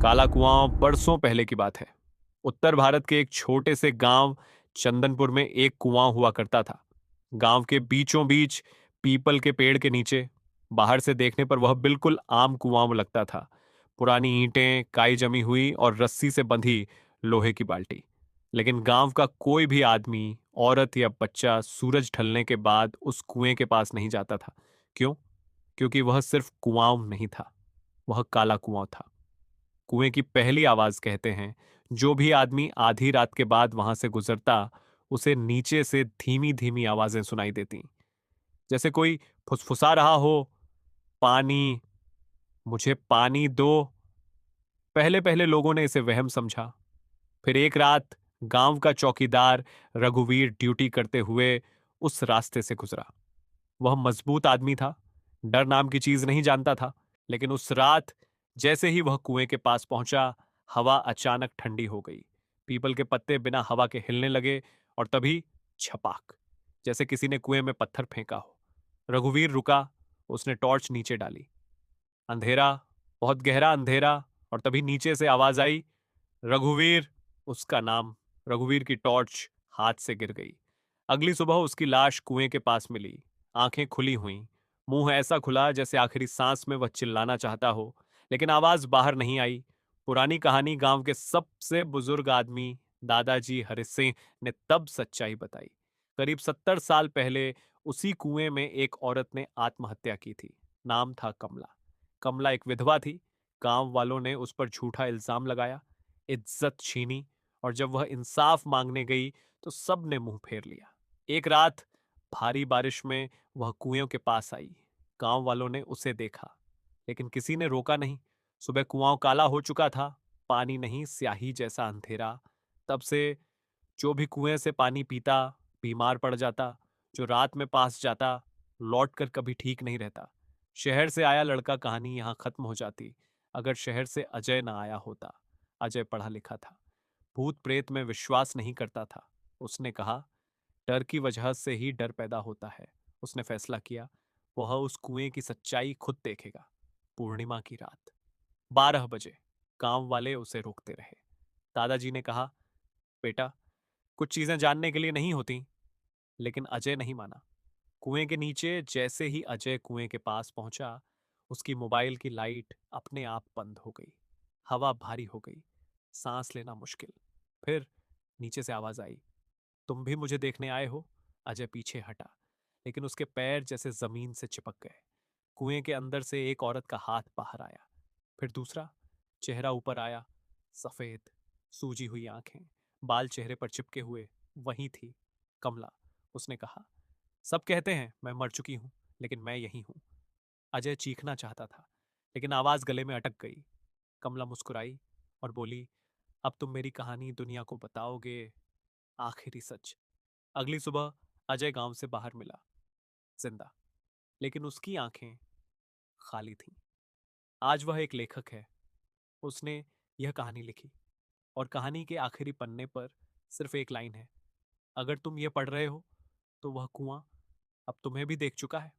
काला कुआं बरसों पहले की बात है। उत्तर भारत के एक छोटे से गांव चंदनपुर में एक कुआं हुआ करता था। गांव के बीचों बीच पीपल के पेड़ के नीचे। बाहर से देखने पर वह बिल्कुल आम कुआं लगता था। पुरानी ईंटें, काई जमी हुई और रस्सी से बंधी लोहे की बाल्टी। लेकिन गांव का कोई भी आदमी, औरत या बच्चा सूरज ढलने के बाद उस कुएं के पास नहीं जाता था। क्यों? क्योंकि वह सिर्फ कुआं नहीं था, वह काला कुआं था। कुएं की पहली आवाज, कहते हैं, जो भी आदमी आधी रात के बाद वहां से गुजरता, उसे नीचे से धीमी धीमी आवाजें सुनाई देती, जैसे कोई फुसफुसा रहा हो, पानी, मुझे पानी दो। पहले पहले लोगों ने इसे वहम समझा। फिर एक रात गांव का चौकीदार रघुवीर ड्यूटी करते हुए उस रास्ते से गुजरा। वह मजबूत आदमी था, डर नाम की चीज नहीं जानता था। लेकिन उस रात जैसे ही वह कुएं के पास पहुंचा, हवा अचानक ठंडी हो गई। पीपल के पत्ते बिना हवा के हिलने लगे और तभी छपाक, जैसे किसी ने कुएं में पत्थर फेंका हो। रघुवीर रुका। उसने टॉर्च नीचे डाली। अंधेरा, बहुत गहरा अंधेरा। और तभी नीचे से आवाज आई, रघुवीर। उसका नाम। रघुवीर की टॉर्च हाथ से गिर गई। अगली सुबह उसकी लाश कुएं के पास मिली। आंखें खुली हुईं, मुंह ऐसा खुला जैसे आखिरी सांस में वह चिल्लाना चाहता हो, लेकिन आवाज बाहर नहीं आई। पुरानी कहानी गांव के सबसे बुजुर्ग आदमी दादाजी हरि सिंह ने तब सच्चाई बताई। करीब 70 साल पहले उसी कुएं में एक औरत ने आत्महत्या की थी। नाम था कमला। कमला एक विधवा थी। गांव वालों ने उस पर झूठा इल्जाम लगाया, इज्जत छीनी, और जब वह इंसाफ मांगने गई तो सब ने मुंह फेर लिया। एक रात भारी बारिश में वह कुएं के पास आई। गांव वालों ने उसे देखा, लेकिन किसी ने रोका नहीं। सुबह कुआं काला हो चुका था, पानी नहीं, स्याही जैसा अंधेरा। तब से जो भी कुएं से पानी पीता बीमार पड़ जाता, जो रात में पास जाता लौट कर कभी ठीक नहीं रहता। शहर से आया लड़का, कहानी यहां खत्म हो जाती अगर शहर से अजय ना आया होता। अजय पढ़ा लिखा था, भूत प्रेत में विश्वास नहीं करता था। उसने कहा, डर की वजह से ही डर पैदा होता है। उसने फैसला किया, वह उस कुएं की सच्चाई खुद देखेगा। पूर्णिमा की रात, 12 बजे। गांव वाले उसे रोकते रहे। दादाजी ने कहा, बेटा, कुछ चीजें जानने के लिए नहीं होती। लेकिन अजय नहीं माना। कुएं के नीचे जैसे ही अजय कुएं के पास पहुंचा, उसकी मोबाइल की लाइट अपने आप बंद हो गई। हवा भारी हो गई, सांस लेना मुश्किल। फिर नीचे से आवाज आई, तुम भी मुझे देखने आए हो? अजय पीछे हटा, लेकिन उसके पैर जैसे जमीन से चिपक गए। कुएं के अंदर से एक औरत का हाथ बाहर आया, फिर दूसरा। चेहरा ऊपर आया, सफेद, सूजी हुई आंखें, बाल चेहरे पर चिपके हुए। वही थी कमला। उसने कहा, सब कहते हैं मैं मर चुकी हूं, लेकिन मैं यही हूं। अजय चीखना चाहता था, लेकिन आवाज गले में अटक गई। कमला मुस्कुराई और बोली, अब तुम मेरी कहानी दुनिया को बताओगे, आखिरी सच। अगली सुबह अजय गांव से बाहर मिला, जिंदा, लेकिन उसकी आंखें खाली थीं। आज वह एक लेखक है। उसने यह कहानी लिखी, और कहानी के आखिरी पन्ने पर सिर्फ एक लाइन है, अगर तुम ये पढ़ रहे हो तो वह कुआं अब तुम्हें भी देख चुका है।